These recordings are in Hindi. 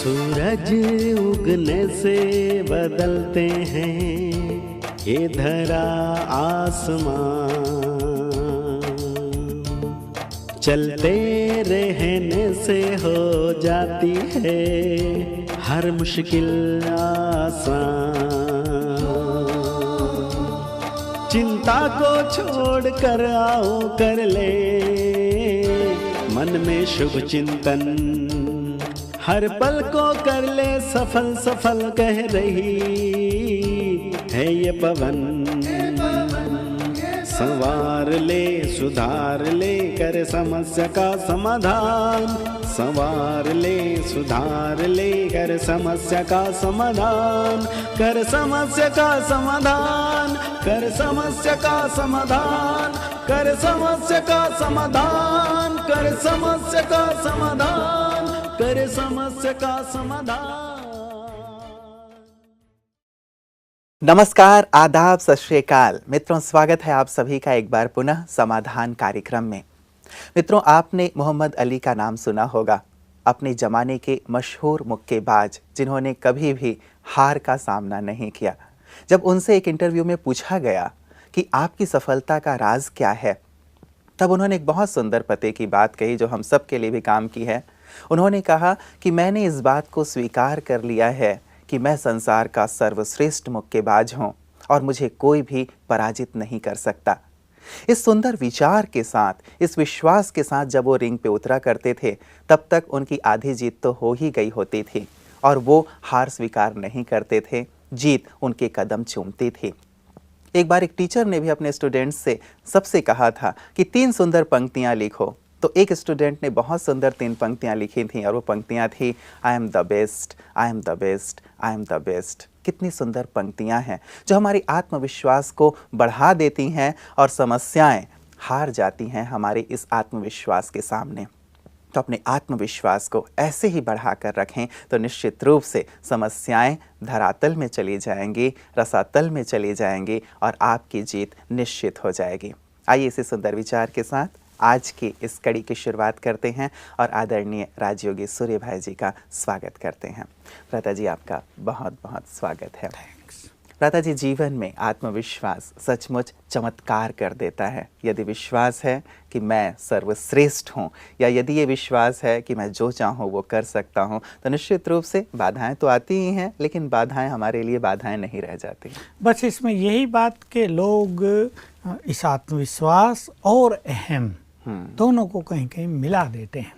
सूरज उगने से बदलते हैं ये धरा आसमान, चलते रहने से हो जाती है हर मुश्किल आसान। चिंता को छोड़ कर आओ कर ले मन में शुभ चिंतन, हर पल को कर ले सफल सफल कह रही है ये पवन। संवार ले सुधार ले कर समस्या का समाधान, संवार ले सुधार ले कर समस्या का समाधान, कर समस्या का समाधान, कर समस्या का समाधान, कर समस्या का समाधान, कर समस्या का समाधान, कर समस्या का समाधान। नमस्कार, आदाब, सत श्री अकाल। मित्रों, स्वागत है आप सभी का एक बार पुनः समाधान कार्यक्रम में। मित्रों, आपने मोहम्मद अली का नाम सुना होगा, अपने ज़माने के मशहूर मुक्केबाज जिन्होंने कभी भी हार का सामना नहीं किया। जब उनसे एक इंटरव्यू में पूछा गया कि आपकी सफलता का राज क्या है, तब उन्होंने एक बहुत सुंदर पते की बात कही जो हम सब के लिए भी काम की है। उन्होंने कहा कि मैंने इस बात को स्वीकार कर लिया है कि मैं संसार का सर्वश्रेष्ठ मुक्केबाज हूँ और मुझे कोई भी पराजित नहीं कर सकता। इस सुंदर विचार के साथ, इस विश्वास के साथ जब वो रिंग पे उतरा करते थे, तब तक उनकी आधी जीत तो हो ही गई होती थी और वो हार स्वीकार नहीं करते थे, जीत उनके कदम चूमती थी। एक बार एक टीचर ने भी अपने स्टूडेंट्स से सबसे कहा था कि 3 सुंदर पंक्तियाँ लिखो। तो एक स्टूडेंट ने बहुत सुंदर 3 पंक्तियाँ लिखी थीं और वो पंक्तियाँ थी, I am the best, I am the best, I am the best. कितनी सुंदर पंक्तियाँ हैं जो हमारी आत्मविश्वास को बढ़ा देती हैं और समस्याएं हार जाती हैं हमारे इस आत्मविश्वास के सामने। तो अपने आत्मविश्वास को ऐसे ही बढ़ा कर रखें तो निश्चित रूप से समस्याएं धरातल में चली जाएंगी, रसातल में चली जाएंगी और आपकी जीत निश्चित हो जाएगी। आइए इसी सुंदर विचार के साथ आज की इस कड़ी की शुरुआत करते हैं और आदरणीय राजयोगी सूर्य भाई जी का स्वागत करते हैं। भ्राता जी, आपका बहुत बहुत स्वागत है। भ्राता जी, जीवन में आत्मविश्वास सचमुच चमत्कार कर देता है। यदि विश्वास है कि मैं सर्वश्रेष्ठ हूँ या यदि ये विश्वास है कि मैं जो चाहूँ वो कर सकता हूँ, तो निश्चित रूप से बाधाएं तो आती ही हैं, लेकिन बाधाएं हमारे लिए बाधाएं नहीं रह जाती। बस इसमें यही बात कि लोग इस आत्मविश्वास और अहम दोनों को कहीं कहीं मिला देते हैं।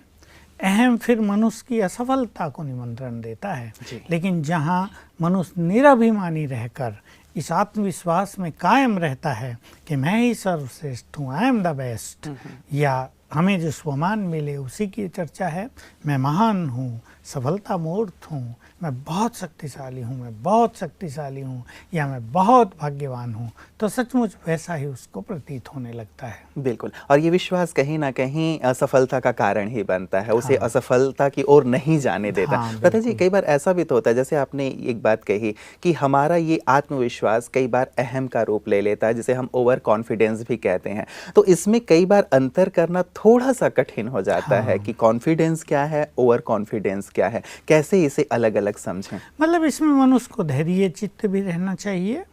अहम फिर मनुष्य की असफलता को निमंत्रण देता है, लेकिन जहाँ मनुष्य निराभिमानी रहकर इस आत्मविश्वास में कायम रहता है कि मैं ही सर्वश्रेष्ठ हूँ, आई एम द बेस्ट, या हमें जो स्वमान मिले उसी की चर्चा है, मैं महान हूँ, सफलता मूर्त हूँ, मैं बहुत शक्तिशाली हूँ, मैं बहुत शक्तिशाली हूँ, या मैं बहुत भाग्यवान हूँ, तो सचमुच वैसा ही उसको प्रतीत होने लगता है। बिल्कुल, और ये विश्वास कहीं ना कहीं असफलता का कारण ही बनता है, उसे असफलता की ओर नहीं जाने देता। पता जी, कई बार ऐसा भी तो होता है, जैसे आपने एक बात कही कि हमारा ये आत्मविश्वास कई बार अहम का रूप ले लेता है, जिसे हम ओवर कॉन्फिडेंस भी कहते हैं। तो इसमें कई बार अंतर करना थोड़ा सा कठिन हो जाता है कि कॉन्फिडेंस क्या है, ओवर कॉन्फिडेंस क्या है, कैसे इसे अलग अलग समझें। मतलब इसमें मनुष्य को धैर्य चित्त भी रहना चाहिए,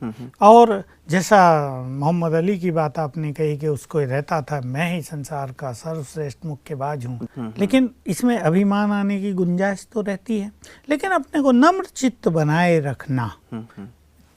और जैसा मोहम्मद अली की बात आपने कही कि उसको रहता था मैं ही संसार का सर्वश्रेष्ठ मुक्केबाज हूँ, लेकिन इसमें अभिमान आने की गुंजाइश तो रहती है, लेकिन अपने को नम्र चित्त बनाए रखना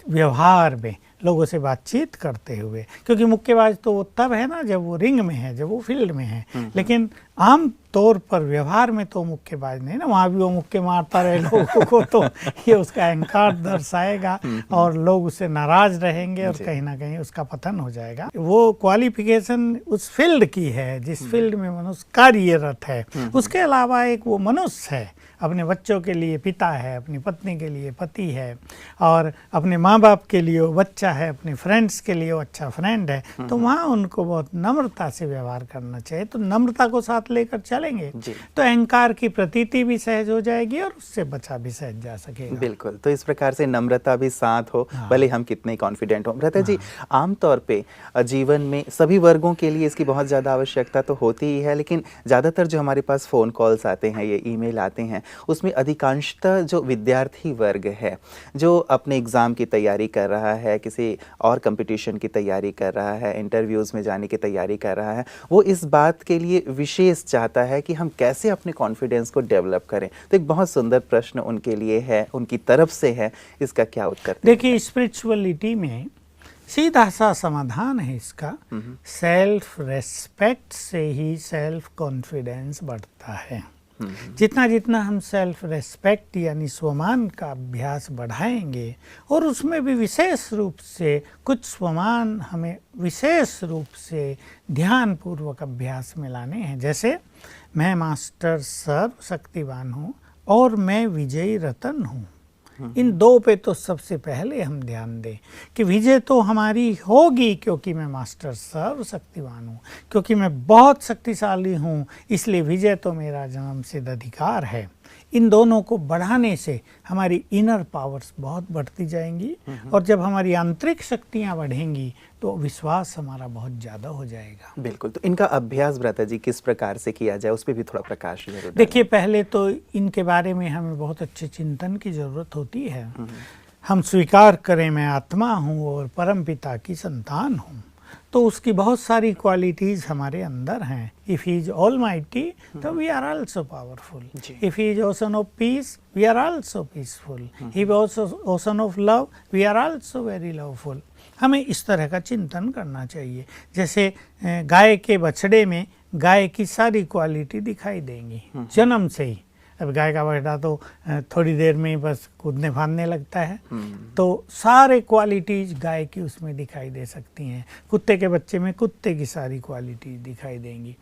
व्यवहार में, लोगों से बातचीत करते हुए, क्योंकि मुक्केबाज तो वो तब है ना जब वो रिंग में है, जब वो फील्ड में है, लेकिन आम तौर पर व्यवहार में तो मुक्केबाज नहीं ना, वहाँ भी वो मुक्के मारता रहे लोगों को, तो ये उसका अहंकार दर्शाएगा और लोग उससे नाराज रहेंगे और कहीं ना कहीं उसका पतन हो जाएगा। वो क्वालिफिकेशन उस फील्ड की है जिस फील्ड में मनुष्य कार्यरत है, उसके अलावा एक वो मनुष्य है, अपने बच्चों के लिए पिता है, अपनी पत्नी के लिए पति है, और अपने माँ बाप के लिए वो बच्चा है, अपने फ्रेंड्स के लिए वो अच्छा फ्रेंड है, तो वहाँ उनको बहुत नम्रता से व्यवहार करना चाहिए। तो नम्रता को साथ लेकर चलेंगे तो अहंकार की प्रतीति भी सहज हो जाएगी और उससे बचा भी सहज जा सकेगा। बिल्कुल, तो इस प्रकार से नम्रता भी साथ हो, भले हम कितने कॉन्फिडेंट हो। भ्राता जी, आमतौर पे जीवन में सभी वर्गों के लिए इसकी बहुत ज़्यादा आवश्यकता तो होती ही है, लेकिन ज़्यादातर जो हमारे पास फ़ोन कॉल्स आते हैं, ये ईमेल आते हैं, उसमें अधिकांशतः जो विद्यार्थी वर्ग है, जो अपने एग्ज़ाम की तैयारी कर रहा है, किसी और कंपटीशन की तैयारी कर रहा है, इंटरव्यूज़ में जाने की तैयारी कर रहा है, वो इस बात के लिए विशेष चाहता है कि हम कैसे अपने कॉन्फिडेंस को डेवलप करें। तो एक बहुत सुंदर प्रश्न उनके लिए है, उनकी तरफ से है, इसका क्या उत्तर दें? देखिए, स्पिरिचुअलिटी में सीधा सा समाधान है इसका, सेल्फ रेस्पेक्ट से ही सेल्फ कॉन्फिडेंस बढ़ता है। जितना जितना हम सेल्फ रेस्पेक्ट यानी स्वमान का अभ्यास बढ़ाएंगे, और उसमें भी विशेष रूप से कुछ स्वमान हमें विशेष रूप से ध्यानपूर्वक अभ्यास में लाने हैं। जैसे मैं मास्टर सर्वशक्तिवान हूँ और मैं विजयी रतन हूँ। इन दो पे तो सबसे पहले हम ध्यान दें कि विजय तो हमारी होगी, क्योंकि मैं मास्टर सर्वशक्तिवान हूँ, क्योंकि मैं बहुत शक्तिशाली हूँ, इसलिए विजय तो मेरा जन्मसिद्ध अधिकार है। इन दोनों को बढ़ाने से हमारी इनर पावर्स बहुत बढ़ती जाएंगी, और जब हमारी आंतरिक शक्तियाँ बढ़ेंगी तो विश्वास हमारा बहुत ज़्यादा हो जाएगा। बिल्कुल। तो इनका अभ्यास भ्राता जी किस प्रकार से किया जाए, उस पर भी थोड़ा प्रकाश जरूर डालें। देखिए, पहले तो इनके बारे में हमें बहुत अच्छे चिंतन की ज़रूरत होती है। हम स्वीकार करें मैं आत्मा हूँ और परमपिता की संतान हूँ, तो उसकी बहुत सारी क्वालिटीज़ हमारे अंदर हैं। इफ़ ही इज ऑलमाइटी तो we are also powerful. If he is ocean of peace we are also peaceful. He ocean of love we are also very loveful. हमें इस तरह का चिंतन करना चाहिए। जैसे गाय के बछड़े में गाय की सारी क्वालिटी दिखाई देंगी जन्म से ही। अब गाय का बछड़ा तो थोड़ी देर में ही बस कूदने फांदने लगता है, तो सारे क्वालिटीज गाय की उसमें दिखाई दे सकती हैं। कुत्ते के बच्चे में कुत्ते की सारी क्वालिटीज दिखाई देंगी।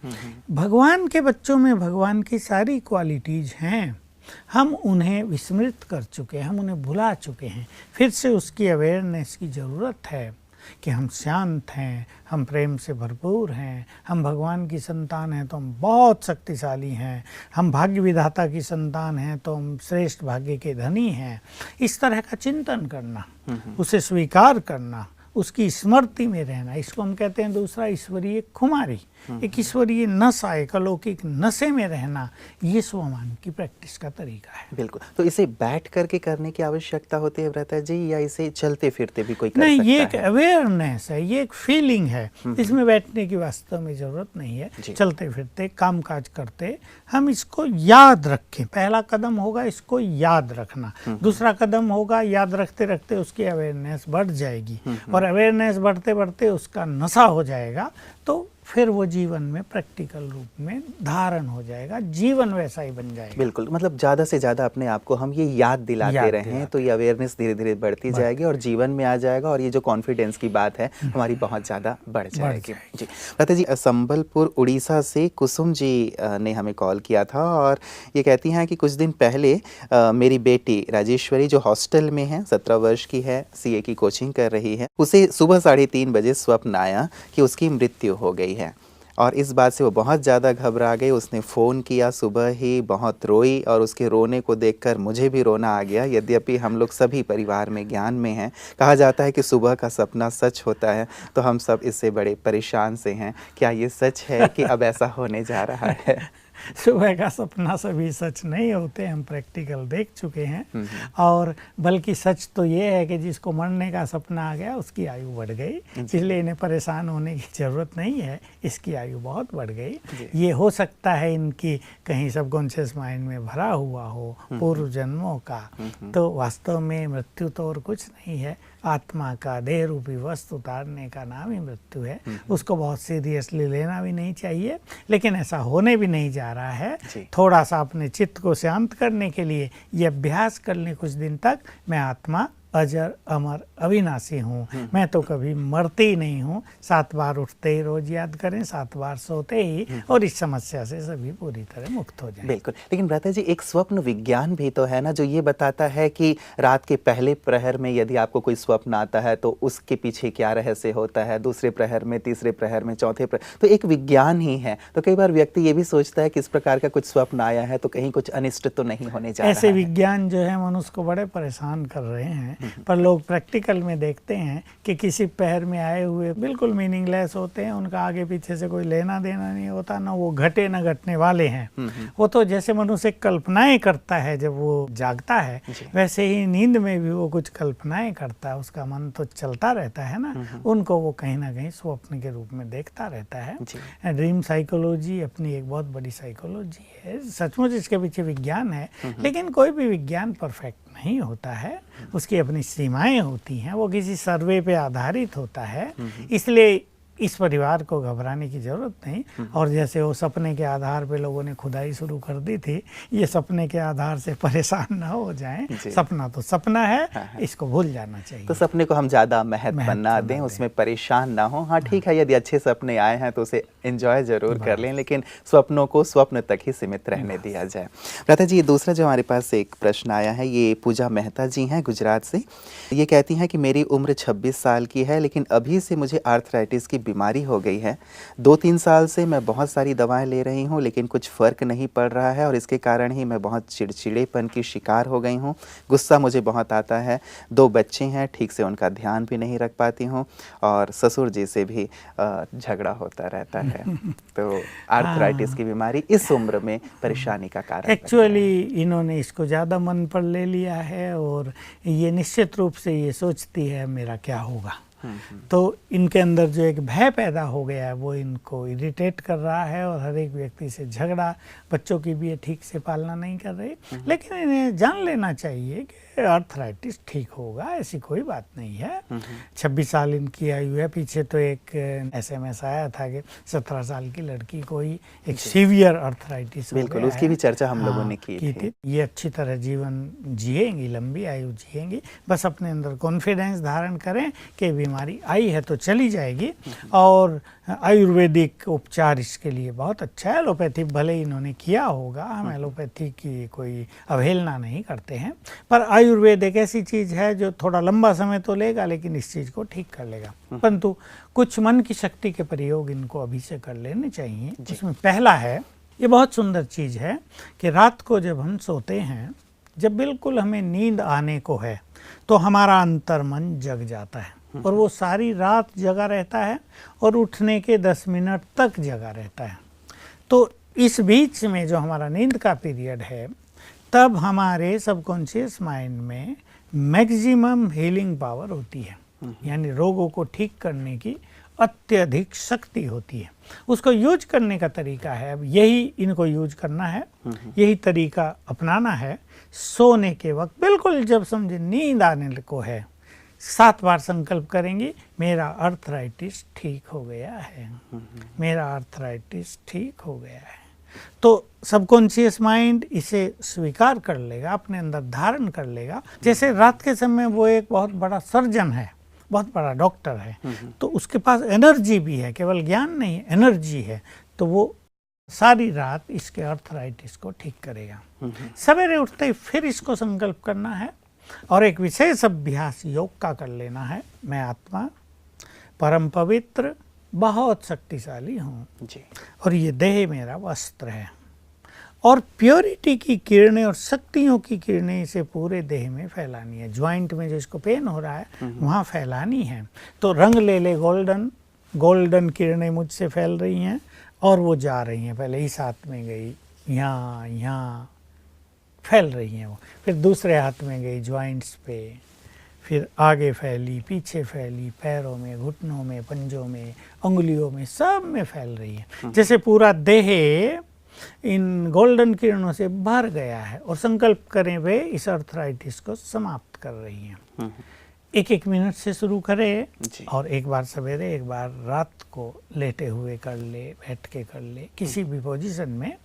भगवान के बच्चों में भगवान की सारी क्वालिटीज हैं, हम उन्हें विस्मृत कर चुके हैं, हम उन्हें भुला चुके हैं। फिर से उसकी अवेयरनेस की ज़रूरत है कि हम शांत हैं, हम प्रेम से भरपूर हैं, हम भगवान की संतान हैं तो हम बहुत शक्तिशाली हैं, हम भाग्य विधाता की संतान हैं तो हम श्रेष्ठ भाग्य के धनी हैं। इस तरह का चिंतन करना, उसे स्वीकार करना, उसकी स्मृति में रहना, इसको हम कहते हैं दूसरा ईश्वरीय खुमारी। एक ईश्वरीय नशा, एक अलौकिक नशे में रहना, ये स्वमान की प्रैक्टिस का तरीका है। बिल्कुल। तो इसे बैठ करके करने की आवश्यकता होती है भ्राता जी, या इसे चलते फिरते भी कोई कर नहीं, सकता ये एक है? अवेयरनेस है, ये एक फीलिंग है। इसमें बैठने की वास्तव में जरूरत नहीं है। चलते फिरते काम काज करते हम इसको याद रखें। पहला कदम होगा इसको याद रखना, दूसरा कदम होगा याद रखते रखते उसकी अवेयरनेस बढ़ जाएगी, और अवेयरनेस बढ़ते बढ़ते उसका नशा हो जाएगा, तो फिर वो जीवन में प्रैक्टिकल रूप में धारण हो जाएगा, जीवन वैसा ही बन जाएगा। बिल्कुल। मतलब ज़्यादा से ज़्यादा अपने आप को हम ये याद दिलाते रहें तो ये अवेयरनेस धीरे धीरे बढ़ती जाएगी और जीवन में आ जाएगा, और ये जो कॉन्फिडेंस की बात है हमारी बहुत ज़्यादा बढ़ जाएगी। जी भ्राता जी, संबलपुर उड़ीसा से कुसुम जी ने हमें कॉल किया था, और ये कहती हैं कि कुछ दिन पहले मेरी बेटी राजेश्वरी जो हॉस्टल में है, 17 वर्ष की है, CA की कोचिंग कर रही है, उसे सुबह 3:30 बजे स्वप्न आया कि उसकी मृत्यु हो गई है, और इस बात से वो बहुत ज़्यादा घबरा गई। उसने फ़ोन किया सुबह ही, बहुत रोई, और उसके रोने को देखकर मुझे भी रोना आ गया। यद्यपि हम लोग सभी परिवार में ज्ञान में हैं, कहा जाता है कि सुबह का सपना सच होता है, तो हम सब इससे बड़े परेशान से हैं। क्या ये सच है कि अब ऐसा होने जा रहा है? सुबह का सपना सभी सच नहीं होते, हम प्रैक्टिकल देख चुके हैं। और बल्कि सच तो ये है कि जिसको मरने का सपना आ गया उसकी आयु बढ़ गई, इसलिए इन्हें परेशान होने की ज़रूरत नहीं है, इसकी आयु बहुत बढ़ गई। ये हो सकता है इनकी कहीं सबकॉन्शियस माइंड में भरा हुआ हो पूर्व जन्मों का। तो वास्तव में मृत्यु तो और कुछ नहीं है, आत्मा का देह रूपी वस्तु उतारने का नाम ही मृत्यु है। उसको बहुत सीरियसली लेना भी नहीं चाहिए, लेकिन ऐसा होने भी नहीं जा रहा है। थोड़ा सा अपने चित्त को शांत करने के लिए ये अभ्यास कर लें कुछ दिन तक, मैं आत्मा अजर अमर अविनाशी हूँ, मैं तो कभी मरती ही नहीं हूँ। 7 बार उठते ही रोज याद करें, 7 बार सोते ही, और इस समस्या से सभी पूरी तरह मुक्त हो जाएं। बिल्कुल। लेकिन भ्राता जी, एक स्वप्न विज्ञान भी तो है ना, जो ये बताता है कि रात के पहले प्रहर में यदि आपको कोई स्वप्न आता है तो उसके पीछे क्या रहस्य होता है, दूसरे प्रहर में, तीसरे प्रहर में, चौथे प्रहर, तो एक विज्ञान ही है। तो कई बार व्यक्ति ये भी सोचता है कि इस प्रकार का कुछ स्वप्न आया है तो कहीं कुछ अनिष्ट तो नहीं होने जा रहा है। ऐसे विज्ञान जो है मनुष्य को बड़े परेशान कर रहे हैं। पर लोग प्रैक्टिकल में देखते हैं कि किसी पैर में आए हुए बिल्कुल मीनिंगलेस होते हैं, उनका आगे पीछे से कोई लेना देना नहीं होता, ना वो घटे ना घटने वाले हैं। वो तो जैसे मनुष्य कल्पनाएं करता है जब वो जागता है, वैसे ही नींद में भी वो कुछ कल्पनाएं करता है, उसका मन तो चलता रहता है ना, उनको वो कहीं ना कहीं स्वप्न के रूप में देखता रहता है। ड्रीम साइकोलॉजी अपनी एक बहुत बड़ी साइकोलॉजी है, सचमुच इसके पीछे विज्ञान है, लेकिन कोई भी विज्ञान परफेक्ट नहीं होता है, उसकी अपनी सीमाएं होती हैं, वो किसी सर्वे पे आधारित होता है, इसलिए इस परिवार को घबराने की जरूरत नहीं। और जैसे वो सपने के आधार पे लोगों ने खुदाई शुरू कर दी थी, ये सपने के आधार से परेशान ना हो जाएं, सपना तो सपना है, इसको भूल जाना चाहिए। तो सपने को हम ज़्यादा महत्व ना दें, उसमें परेशान ना हो। हाँ ठीक है, यदि अच्छे सपने आए हैं तो उसे एंजॉय जरूर कर लें, लेकिन स्वप्नों को स्वप्न तक ही सीमित रहने दिया जाए। भ्राता जी, दूसरा जो हमारे पास एक प्रश्न आया है, ये पूजा मेहता जी हैं गुजरात से। ये कहती हैं कि मेरी उम्र 26 साल की है, लेकिन अभी से मुझे आर्थराइटिस की बीमारी हो गई है। 2-3 साल से मैं बहुत सारी दवाएं ले रही हूं, लेकिन कुछ फ़र्क नहीं पड़ रहा है, और इसके कारण ही मैं बहुत चिड़चिड़ेपन की शिकार हो गई हूं। गुस्सा मुझे बहुत आता है। 2 बच्चे हैं, ठीक से उनका ध्यान भी नहीं रख पाती हूं, और ससुर जी से भी झगड़ा होता रहता है। तो आर्थराइटिस की बीमारी इस उम्र में परेशानी का कारण एक्चुअली इन्होंने इसको ज़्यादा मन पर ले लिया है, और ये निश्चित रूप से ये सोचती है मेरा क्या होगा। तो इनके अंदर जो एक भय पैदा हो गया है वो इनको इरिटेट कर रहा है, और हर एक व्यक्ति से झगड़ा, बच्चों की भी ये ठीक से पालना नहीं कर रही। लेकिन इन्हें जान लेना चाहिए कि आर्थराइटिस ठीक होगा, ऐसी कोई बात नहीं है। 26 साल इनकी आयु है। पीछे तो एक SMS आया था कि 17 साल की लड़की को ही एक सीवियर आर्थराइटिस, बिल्कुल, उसकी भी चर्चा हम लोगों ने की थी। ये अच्छी तरह जीवन जिएंगी, लंबी आयु जिएंगी, बस अपने अंदर कॉन्फिडेंस धारण करें कि बीमारी आई है तो चली जाएगी। और आयुर्वेदिक उपचार इसके लिए बहुत अच्छा है। एलोपैथी भले इन्होंने किया होगा, हम एलोपैथी की कोई अवहेलना नहीं करते हैं, पर आयुर्वेद एक ऐसी चीज़ है जो थोड़ा लंबा समय तो लेगा, लेकिन इस चीज़ को ठीक कर लेगा। परंतु कुछ मन की शक्ति के प्रयोग इनको अभी से कर लेने चाहिए। जिसमें पहला है, ये बहुत सुंदर चीज़ है कि रात को जब हम सोते हैं, जब बिल्कुल हमें नींद आने को है, तो हमारा अंतर्मन जग जाता है, और वो सारी रात जगा रहता है, और उठने के 10 मिनट तक जगा रहता है। तो इस बीच में जो हमारा नींद का पीरियड है, तब हमारे सबकॉन्शियस माइंड में मैक्सिमम हीलिंग पावर होती है, यानी रोगों को ठीक करने की अत्यधिक शक्ति होती है। उसको यूज करने का तरीका है, अब यही इनको यूज करना है, यही तरीका अपनाना है। सोने के वक्त बिल्कुल जब समझे नींद आने को है, 7 बार संकल्प करेंगी, मेरा आर्थराइटिस ठीक हो गया है, मेरा आर्थराइटिस ठीक हो गया है। तो सबकॉन्शियस माइंड इसे स्वीकार कर लेगा, अपने अंदर धारण कर लेगा। जैसे रात के समय वो एक बहुत बड़ा सर्जन है, बहुत बड़ा डॉक्टर है, तो उसके पास एनर्जी भी है, केवल ज्ञान नहीं, एनर्जी है, तो वो सारी रात इसके आर्थराइटिस को ठीक करेगा। सवेरे उठते ही फिर इसको संकल्प करना है, और एक विशेष अभ्यास योग का कर लेना है। मैं आत्मा परम पवित्र बहुत शक्तिशाली हूँ, और ये देह मेरा वस्त्र है, और प्योरिटी की किरणें और शक्तियों की किरणें इसे पूरे देह में फैलानी है। ज्वाइंट में जिसको पेन हो रहा है वहाँ फैलानी है। तो रंग ले ले गोल्डन, गोल्डन किरणें मुझसे फैल रही हैं, और वो जा रही हैं। पहले इस हाथ में गई, यहाँ फैल रही हैं वो, फिर दूसरे हाथ में गई ज्वाइंट्स पे, फिर आगे फैली, पीछे फैली, पैरों में, घुटनों में, पंजों में, उंगलियों में, सब में फैल रही है। जैसे पूरा देह इन गोल्डन किरणों से भर गया है, और संकल्प करें वे इस आर्थराइटिस को समाप्त कर रही हैं। 1-1 मिनट से शुरू करें, और एक बार सवेरे, एक बार रात को लेटे हुए कर ले, बैठ के कर ले, किसी भी पोजीशन में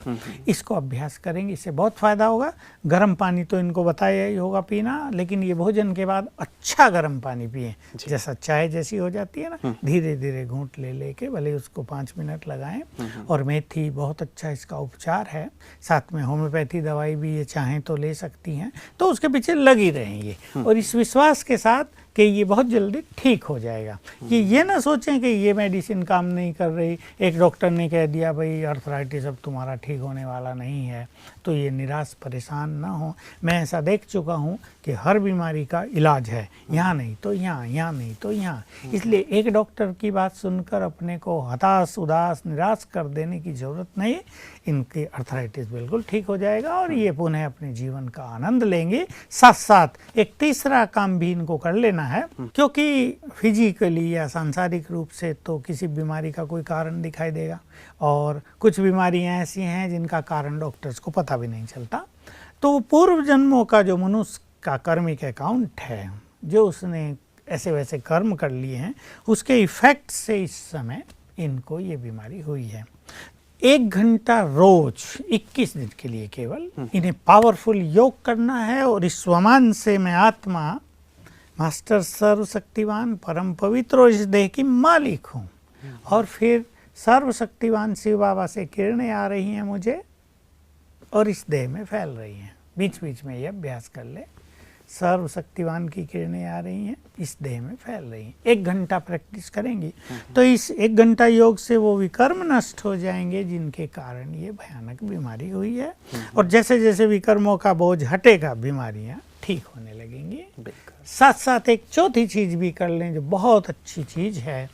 इसको अभ्यास करेंगे, इससे बहुत फ़ायदा होगा। गर्म पानी तो इनको बताया ही होगा पीना, लेकिन ये भोजन के बाद अच्छा गर्म पानी पिएं, जैसा चाय जैसी हो जाती है ना, धीरे धीरे घूंट ले लेके, भले उसको 5 मिनट लगाएं। और मेथी बहुत अच्छा इसका उपचार है, साथ में होम्योपैथी दवाई भी ये चाहें तो ले सकती हैं, तो उसके पीछे लगी रहेंगे, और इस विश्वास के साथ कि ये बहुत जल्दी ठीक हो जाएगा। कि ये ना सोचें कि ये मेडिसिन काम नहीं कर रही, एक डॉक्टर ने कह दिया भाई अर्थराइटिस अब तुम्हारा ठीक होने वाला नहीं है, तो ये निराश परेशान ना हो। मैं ऐसा देख चुका हूँ कि हर बीमारी का इलाज है, यहाँ नहीं तो यहाँ, यहाँ नहीं तो यहाँ। इसलिए एक डॉक्टर की बात सुनकर अपने को हताश, उदास, निराश कर देने की ज़रूरत नहीं। इनकी अर्थराइटिस बिल्कुल ठीक हो जाएगा और ये पुनः अपने जीवन का आनंद लेंगे। साथ साथ एक तीसरा काम भी इनको कर लेना है, क्योंकि फिजिकली या सांसारिक रूप से तो किसी बीमारी का कोई कारण दिखाई देगा, और कुछ बीमारियां ऐसी हैं जिनका कारण डॉक्टर्स को पता भी नहीं चलता। तो पूर्व जन्मों का जो मनुष्य का कर्मिक अकाउंट है, जो उसने ऐसे वैसे कर्म कर लिए हैं, उसके इफेक्ट से इस समय इनको ये बीमारी हुई है। 1 घंटा रोज 21 दिन के लिए केवल इन्हें पावरफुल योग करना है, और इस स्वमान से मैं आत्मा मास्टर सर्वशक्तिवान परम पवित्र और इस देह की मालिक हूँ। और फिर सर्वशक्तिवान शिव बाबा से किरणें आ रही हैं मुझे और इस देह में फैल रही हैं। बीच बीच में ये अभ्यास कर ले, सर्वशक्तिवान की किरणें आ रही हैं, इस देह में फैल रही हैं। 1 घंटा प्रैक्टिस करेंगी तो इस 1 घंटा योग से वो विकर्म नष्ट हो जाएंगे जिनके कारण ये भयानक बीमारी हुई है। और जैसे जैसे विकर्मों का बोझ हटेगा, बीमारियां ठीक होने लगेंगी। साथ साथ एक चौथी चीज भी कर लें जो बहुत अच्छी चीज है,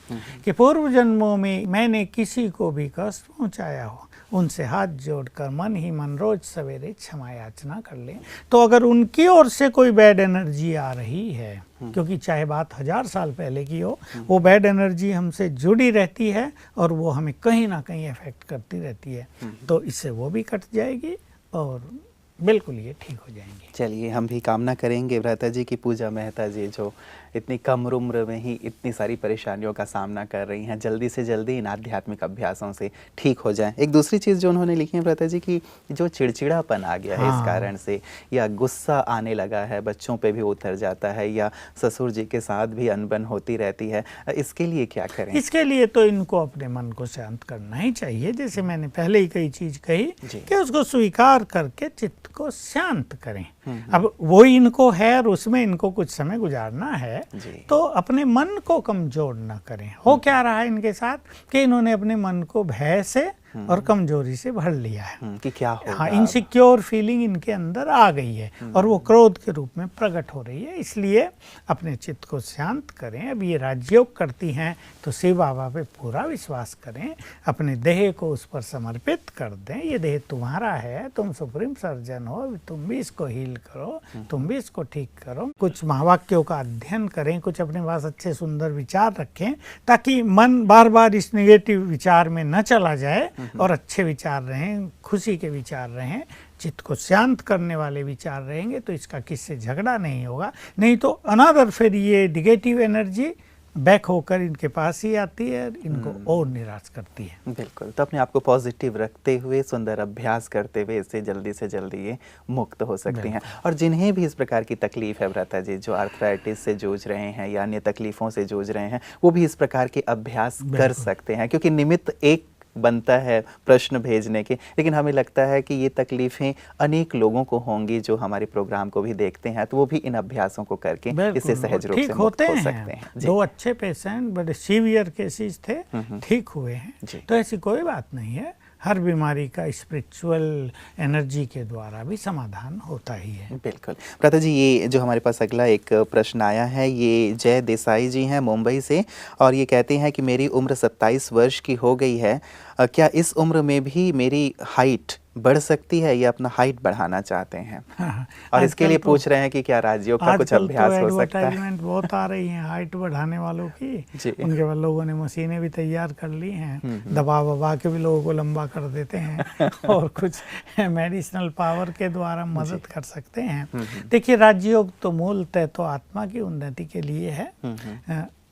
कि पूर्व जन्मों में मैंने किसी को भी कष्ट पहुंचाया हो, उनसे हाथ जोड़कर मन ही मन रोज सवेरे क्षमा याचना कर लें। तो अगर उनकी ओर से कोई बैड एनर्जी आ रही है, क्योंकि चाहे बात 1000 साल पहले की हो, वो बैड एनर्जी हमसे जुड़ी रहती है और वो हमें कहीं ना कहीं इफेक्ट करती रहती है, तो इससे वो भी कट जाएगी और बिल्कुल ये ठीक हो जाएंगे। चलिए हम भी कामना करेंगे भ्राता जी की पूजा मेहता जी जो इतनी कम उम्र में ही इतनी सारी परेशानियों का सामना कर रही हैं, जल्दी से जल्दी इन आध्यात्मिक अभ्यासों से ठीक हो जाएं। एक दूसरी चीज़ जो उन्होंने लिखी है भ्राता जी की, जो चिड़चिड़ापन आ गया है इस कारण से, या गुस्सा आने लगा है, बच्चों पे भी उतर जाता है, या ससुर जी के साथ भी अनबन होती रहती है, इसके लिए क्या करें? इसके लिए तो इनको अपने मन को शांत करना ही चाहिए। जैसे मैंने पहले ही कई चीज कही कि उसको स्वीकार करके चित्त को शांत करें। अब वो इनको है और उसमें इनको कुछ समय गुजारना है, तो अपने मन को कमजोर न करें। हो क्या रहा है इनके साथ कि इन्होंने अपने मन को भय से और कमजोरी से भर लिया है कि क्या होगा। हाँ, इनसिक्योर फीलिंग इनके अंदर आ गई है और वो क्रोध के रूप में प्रकट हो रही है। इसलिए अपने चित्त को शांत करें। अब ये राजयोग करती हैं तो शिव बाबा पे पूरा विश्वास करें, अपने देह को उस पर समर्पित कर दें। ये देह तुम्हारा है, तुम सुप्रीम सर्जन हो, तुम भी इसको हील करो, तुम भी इसको ठीक करो। कुछ महावाक्यों का अध्ययन करें, कुछ अपने पास अच्छे सुंदर विचार रखें, ताकि मन बार बार इस नेगेटिव विचार में न चला जाए और अच्छे विचार रहें, खुशी के विचार रहें, चित्त को शांत करने वाले विचार रहेंगे तो इसका किससे झगड़ा नहीं होगा। नहीं तो अनदर फिर ये नेगेटिव एनर्जी बैक होकर इनके पास ही आती है, इनको और निराश करती है। बिल्कुल, तो अपने आप को पॉजिटिव रखते हुए, सुंदर अभ्यास करते हुए इससे जल्दी से जल्दी ये मुक्त हो सकती हैं। और जिन्हें भी इस प्रकार की तकलीफ है भ्राता जी, जो आर्थराइटिस से जूझ रहे हैं या अन्य तकलीफों से जूझ रहे हैं, वो भी इस प्रकार के अभ्यास कर सकते हैं, क्योंकि निमित्त एक बनता है प्रश्न भेजने के, लेकिन हमें लगता है कि ये तकलीफें अनेक लोगों को होंगी जो हमारे प्रोग्राम को भी देखते हैं, तो वो भी इन अभ्यासों को करके इससे सहज रूप से मुक्त हो सकते हैं। 2 अच्छे पेशेंट बड़े सीवियर केसेस थे, ठीक हुए हैं। तो ऐसी कोई बात नहीं है, हर बीमारी का स्पिरिचुअल एनर्जी के द्वारा भी समाधान होता ही है। बिल्कुल भ्राता जी, ये जो हमारे पास अगला एक प्रश्न आया है, ये जय देसाई जी हैं मुंबई से, और ये कहते हैं कि मेरी उम्र 27 वर्ष की हो गई है, क्या इस उम्र में भी मेरी हाइट बढ़ सकती है, या अपना हाइट बढ़ाना चाहते हैं? और इसके लिए पूछ रहे हैं कि क्या राजयोग का कुछ अभ्यास हो सकता है? एडवर्टाइजमेंट बहुत आ रही हैं हाइट बढ़ाने वालों की, उनके बाद लोगों ने मशीनें भी तैयार कर ली हैं, दबा के भी लोगों को लंबा कर देते हैं और कुछ मेडिसिनल पावर के द्वारा मदद कर सकते हैं। देखिए, राजयोग तो मूलतः तो आत्मा की उन्नति के लिए है,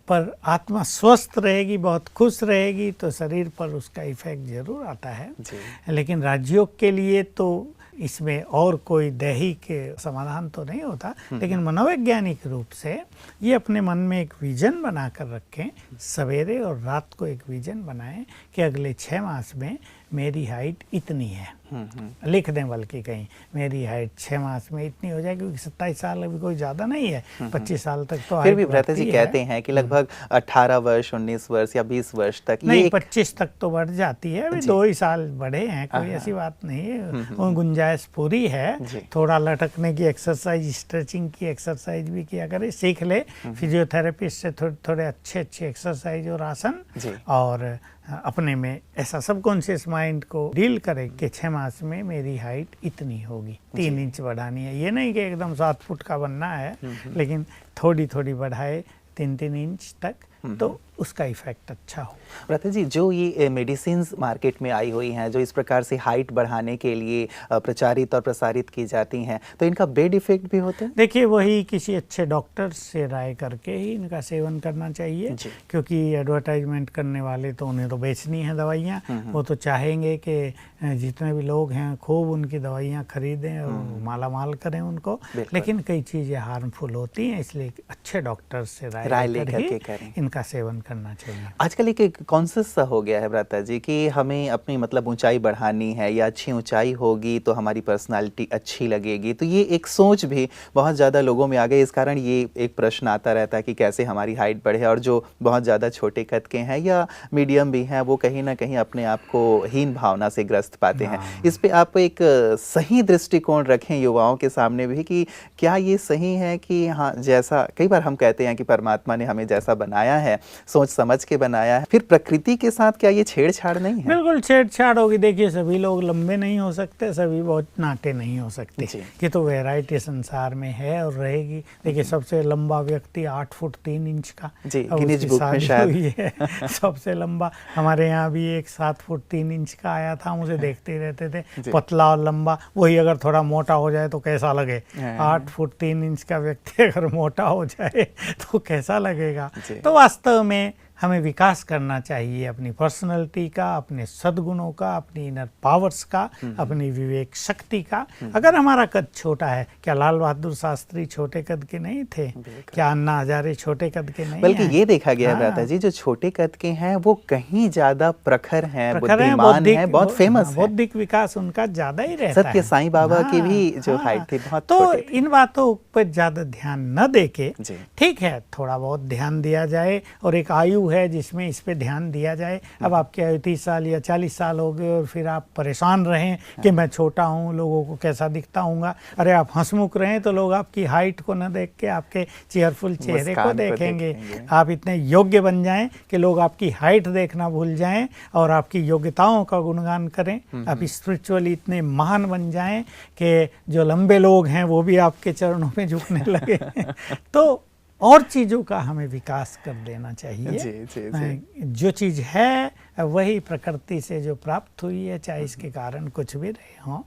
पर आत्मा स्वस्थ रहेगी, बहुत खुश रहेगी, तो शरीर पर उसका इफेक्ट जरूर आता है। लेकिन राजयोग के लिए तो इसमें और कोई दैहिक समाधान तो नहीं होता, लेकिन मनोवैज्ञानिक रूप से ये अपने मन में एक विजन बना कर रखें, सवेरे और रात को एक विजन बनाएं कि अगले 6 मास में मेरी हाइट इतनी है, लिख दें, बल्कि कहीं मेरी हाइट 6 मास में इतनी हो जाए, क्योंकि 27 साल अभी कोई ज़्यादा नहीं है, 25 साल तक तो फिर भी भ्राता जी कहते हैं कि लगभग 18 वर्ष, 19 वर्ष या 20 वर्ष तक, नहीं 25 तक तो बढ़ जाती है, अभी 2 ही साल बढ़े हैं, कोई ऐसी बात नहीं है, वो गुंजाइश पूरी है। थोड़ा लटकने की एक्सरसाइज, स्ट्रेचिंग की एक्सरसाइज भी किया करे, सीख ले फिजियोथेरेपिस्ट से थोड़े अच्छे एक्सरसाइज और आसन, और अपने में ऐसा सबकॉन्शियस माइंड को डील करे कि 6 मास में मेरी हाइट इतनी होगी, 3 इंच बढ़ानी है। ये नहीं कि एकदम 7 फुट का बनना है, लेकिन थोड़ी थोड़ी बढ़ाए 3-3 इंच तक, तो उसका इफेक्ट अच्छा हो। भ्राता जी, जो ये मेडिसिन मार्केट में आई हुई हैं, जो इस प्रकार से हाइट बढ़ाने के लिए प्रचारित और प्रसारित की जाती हैं, तो इनका बेड इफेक्ट भी होते हैं? देखिए, वही किसी अच्छे डॉक्टर से राय करके ही इनका सेवन करना चाहिए, क्योंकि एडवर्टाइजमेंट करने वाले तो उन्हें तो बेचनी है दवाइयाँ, वो तो चाहेंगे कि जितने भी लोग हैं खूब उनकी दवाइयाँ खरीदें और माला माल करें उनको, लेकिन कई चीज़ें हार्मफुल होती हैं, इसलिए अच्छे डॉक्टर से राय लेकर ही इनका सेवन करना चाहिए। आजकल एक कॉन्सेप्ट सा हो गया है भ्राता जी कि हमें अपनी मतलब ऊंचाई बढ़ानी है, या अच्छी ऊंचाई होगी तो हमारी पर्सनालिटी अच्छी लगेगी, तो ये एक सोच भी बहुत ज़्यादा लोगों में आ गई। इस कारण ये एक प्रश्न आता रहता है कि कैसे हमारी हाइट बढ़े, और जो बहुत ज़्यादा छोटे कद के हैं या मीडियम भी हैं, वो कहीं ना कहीं अपने आप को हीन भावना से ग्रस्त पाते हैं। इस पे आप एक सही दृष्टिकोण रखें युवाओं के सामने भी कि क्या ये सही है कि हाँ, जैसा कई बार हम कहते हैं कि परमात्मा ने हमें जैसा बनाया है, सोच समझ के बनाया है, फिर प्रकृति के साथ क्या ये छेड़छाड़ नहीं है? बिल्कुल छेड़छाड़ होगी। देखिए, सभी लोग लंबे नहीं हो सकते, सभी बहुत नाटे नहीं हो सकते, ये तो वैरायटी संसार में है और रहेगी। देखिए, सबसे लंबा व्यक्ति 8 फुट 3 इंच का, गिनीज बुक में शायद है सबसे लंबा। हमारे यहाँ भी एक 7 फुट 3 इंच का आया था, हम उसे देखते ही रहते थे, पतला और लंबा। वही अगर थोड़ा मोटा हो जाए तो कैसा लगे? 8 फुट 3 इंच का व्यक्ति अगर मोटा हो जाए तो कैसा लगेगा? तो वास्तव में हमें विकास करना चाहिए अपनी पर्सनैलिटी का, अपने सद्गुणों का, अपनी इनर पावर्स का, अपनी विवेक शक्ति का। अगर हमारा कद छोटा है, क्या लाल बहादुर शास्त्री छोटे कद के नहीं थे? क्या अन्ना हजारे छोटे कद के नहीं? बल्कि ये देखा गया भ्राता जी, जो छोटे कद के हैं वो कहीं ज्यादा प्रखर हैं, बुद्धिमान हैं, बहुत फेमस हैं। बौद्धिक विकास उनका ज्यादा ही रहता है। सत्य साईं बाबा की भी जो हाइट थी बहुत तो छोटे थे। इन बातों पर ज्यादा ध्यान न देके, ठीक है, थोड़ा बहुत ध्यान दिया जाए, और एक आयु है जिसमें इस पे ध्यान दिया जाए। अब आपके 30 साल या 40 साल हो गए और फिर आप परेशान रहें कि मैं छोटा हूँ, लोगों को कैसा दिखता हूँगा। अरे, आप हंसमुख रहें तो लोग आपकी हाइट को न देख के आपके चेयरफुल चेहरे को देखेंगे। आप इतने योग्य बन जाएं कि लोग आपकी हाइट देखना भूल जाएं और आपकी योग्यताओं का गुणगान करें। आप स्पिरिचुअली इतने महान बन जाएं कि जो लंबे लोग हैं वो भी आपके चरणों में झुकने लगे। तो और चीज़ों का हमें विकास कर देना चाहिए। जो चीज़ है वही प्रकृति से जो प्राप्त हुई है, चाहे इसके कारण कुछ भी रहे हों,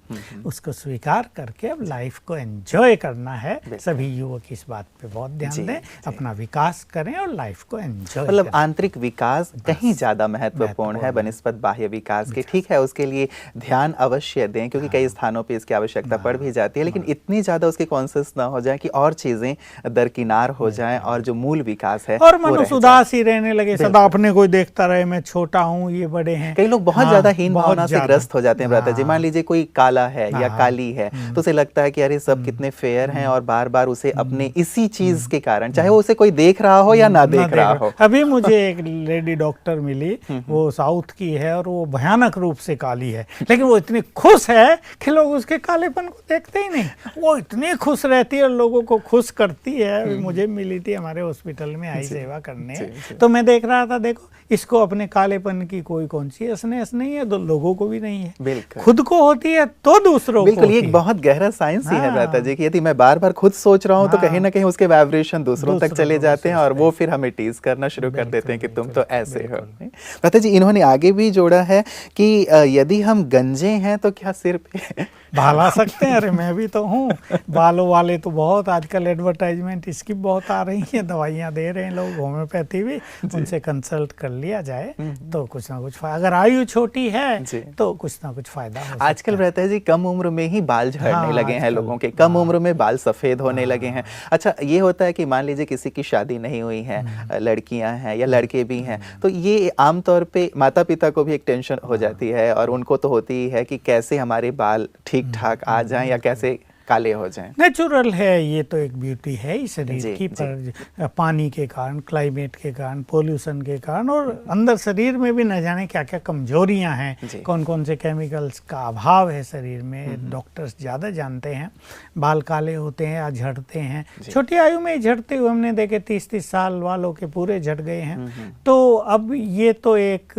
उसको स्वीकार करके अब लाइफ को एंजॉय करना है। सभी युवक इस बात पे बहुत ध्यान दें, अपना विकास करें और लाइफ को एंजॉय मतलब आंतरिक विकास कहीं ज़्यादा महत्वपूर्ण है बनिस्बत बाह्य विकास के। ठीक है, उसके लिए ध्यान अवश्य दें, क्योंकि कई स्थानों पे इसकी आवश्यकता पड़ भी जाती है, लेकिन इतनी ज़्यादा उसके कॉन्शियस ना हो जाए कि और चीज़ें दरकिनार हो जाएं और जो मूल विकास है और मनुष्य उदास ही रहने लगे, सदा अपने कोई देखता रहे, मैं छोटा हूँ, ये बड़े हैं। कई लोग बहुत ज्यादा हीन भावना से ग्रस्त हो जाते हैं भ्राता जी। मान लीजिए कोई काला है या काली है, तो उसे लगता है कि अरे सब कितने फेयर हैं, और बार बार उसे अपने इसी चीज के कारण, चाहे वो उसे कोई देख रहा हो या ना देख रहा हो। अभी मुझे एक लेडी डॉक्टर मिली, वो साउथ की है और वो भयानक रूप से काली है, लेकिन वो इतनी खुश है कि लोग उसके कालेपन को देखते ही नहीं। वो इतनी खुश रहती है और लोगों को खुश करती है। मुझे मिली थी हमारे हॉस्पिटल में आई सेवा करने, तो मैं देख रहा था, देखो इसको अपने कालेपन की कोई कॉन्शियसनेस नहीं है, तो लोगों को भी नहीं है। खुद को होती है तो दूसरों को बिल्कुल। ये एक बहुत गहरा साइंस ही है भ्राता जी कि यदि मैं बार बार खुद सोच रहा हूँ तो कहीं ना कहीं उसके वाइब्रेशन दूसरों तक चले जाते हैं, और वो फिर हमें टीज करना शुरू कर देते हैं कि तुम तो ऐसे हो। भ्राता जी, इन्होंने आगे भी जोड़ा है कि यदि हम गंजे हैं तो क्या सिर पे भाला सकते हैं। अरे मैं भी तो हूँ, बालों वाले तो बहुत आजकल एडवर्टाइजमेंट इसकी बहुत आ रही है, दवाइयाँ दे रहे हैं लोग, होम्योपैथी भी, उनसे कंसल्ट कर लिया जाए तो कुछ ना कुछ अगर आयु छोटी है तो कुछ ना कुछ फायदा हो सकता है। आजकल रहता है जी कम उम्र में ही बाल झड़ने लगे हैं लोगों के, कम उम्र में बाल सफ़ेद होने लगे हैं। अच्छा, ये होता है कि मान लीजिए किसी की शादी नहीं हुई है, लड़कियां हैं या लड़के भी हैं, तो ये आमतौर पे माता पिता को भी एक टेंशन हो जाती है, और उनको तो होती ही है कि कैसे हमारे बाल ठीक ठाक आ जाएं या कैसे काले हो जाएं। नेचुरल है, ये तो एक ब्यूटी है ही शरीर की, पर पानी के कारण, क्लाइमेट के कारण, पोल्यूशन के कारण, और अंदर शरीर में भी न जाने क्या क्या कमजोरियां हैं, कौन कौन से केमिकल्स का अभाव है शरीर में, डॉक्टर्स ज़्यादा जानते हैं। बाल काले होते हैं या झड़ते हैं, छोटी आयु में झड़ते हुए हमने देखे 30-30 साल वालों के पूरे झड़ गए हैं। तो अब ये तो एक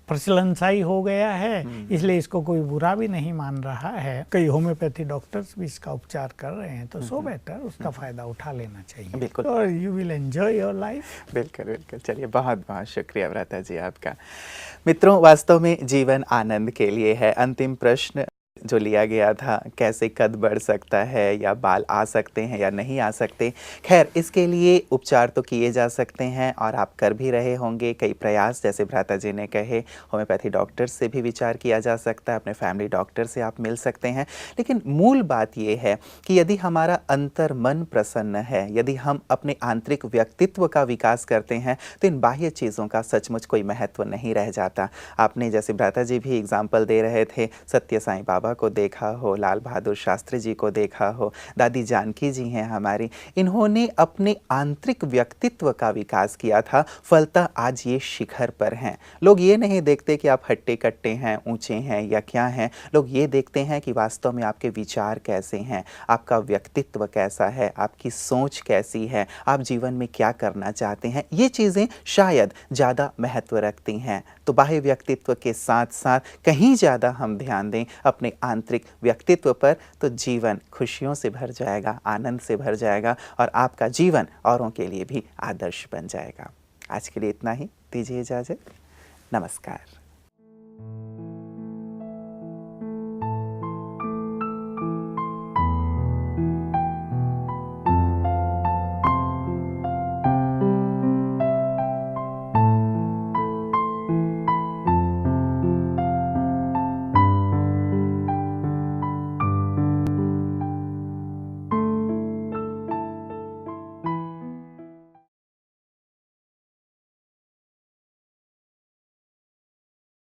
प्रचलन सा ही हो गया है, इसलिए इसको कोई बुरा भी नहीं मान रहा है। कई होम्योपैथी डॉक्टर्स भी इसका उपचार कर रहे हैं, तो सो बेटर उसका फायदा उठा लेना चाहिए। बिल्कुल, और you will enjoy your life. बिल्कुल बिल्कुल। चलिए, बहुत बहुत शुक्रिया व्रता जी आपका। मित्रों, वास्तव में जीवन आनंद के लिए है। अंतिम प्रश्न जो लिया गया था, कैसे कद बढ़ सकता है या बाल आ सकते हैं या नहीं आ सकते, खैर इसके लिए उपचार तो किए जा सकते हैं और आप कर भी रहे होंगे कई प्रयास, जैसे भ्राता जी ने कहे। होम्योपैथी डॉक्टर से भी विचार किया जा सकता है, अपने फैमिली डॉक्टर से आप मिल सकते हैं। लेकिन मूल बात ये है कि यदि हमारा अंतर मन प्रसन्न है, यदि हम अपने आंतरिक व्यक्तित्व का विकास करते हैं, तो इन बाह्य चीज़ों का सचमुच कोई महत्व नहीं रह जाता। आपने जैसे भ्राता जी भी एग्जाम्पल दे रहे थे, सत्य साईं बाबा को देखा हो, लाल बहादुर शास्त्री जी को देखा हो, दादी जानकी जी हैं हमारी, इन्होंने अपने आंतरिक व्यक्तित्व का विकास किया था, फलतः आज ये शिखर पर हैं। लोग ये नहीं देखते कि आप हट्टे कट्टे हैं, ऊंचे हैं या क्या हैं, लोग ये देखते हैं कि वास्तव में आपके विचार कैसे हैं, आपका व्यक्तित्व कैसा है, आपकी सोच कैसी है, आप जीवन में क्या करना चाहते हैं। ये चीज़ें शायद ज़्यादा महत्व रखती हैं। तो बाह्य व्यक्तित्व के साथ साथ कहीं ज़्यादा हम ध्यान दें अपने आंतरिक व्यक्तित्व पर, तो जीवन खुशियों से भर जाएगा, आनंद से भर जाएगा, और आपका जीवन औरों के लिए भी आदर्श बन जाएगा। आज के लिए इतना ही, दीजिए इजाज़त। नमस्कार।